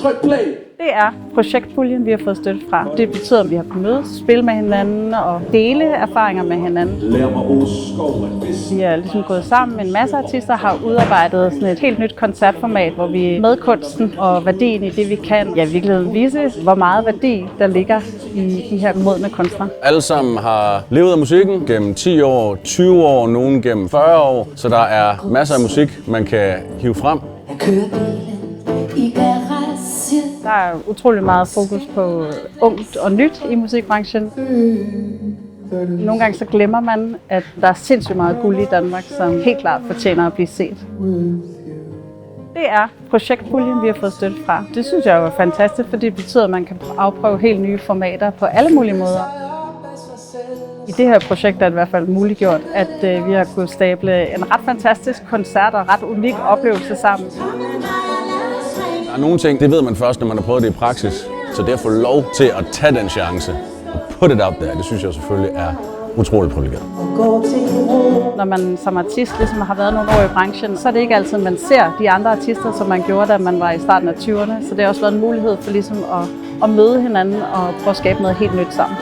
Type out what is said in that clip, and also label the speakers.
Speaker 1: Tryk play.
Speaker 2: Det er projektpuljen, vi har fået støtte fra. Det betyder, at vi har kunnet mødes, spille med hinanden og dele erfaringer med hinanden.
Speaker 1: Lær mig Ole Skov at hvis.
Speaker 2: Vi er ligesom gået sammen med en masse artister og har udarbejdet sådan et helt nyt koncertformat, hvor vi med kunsten og værdien i det, vi kan, virkelig vise, hvor meget værdi der ligger i de her modne kunstnere.
Speaker 3: Alle sammen har levet af musikken gennem 10 år, 20 år, nogen gennem 40 år, så der er masser af musik, man kan hive frem.
Speaker 2: Der er utrolig meget fokus på ungt og nyt i musikbranchen. Nogle gange så glemmer man, at der er sindssygt meget guld i Danmark, som helt klart fortjener at blive set. Det er projektpuljen, vi har fået støtte fra. Det synes jeg er fantastisk, for det betyder, at man kan afprøve helt nye formater på alle mulige måder. I det her projekt er det i hvert fald muliggjort, at vi har kunnet stable en ret fantastisk koncert og ret unik oplevelse sammen.
Speaker 3: Der er nogle ting, det ved man først, når man har prøvet det i praksis. Så det at få lov til at tage den chance og put it out there, det synes jeg selvfølgelig er utroligt privilegeret.
Speaker 2: Når man som artist ligesom har været nogle år i branchen, så er det ikke altid, man ser de andre artister, som man gjorde, da man var i starten af 20'erne. Så det har også været en mulighed for ligesom at møde hinanden og prøve at skabe noget helt nyt sammen.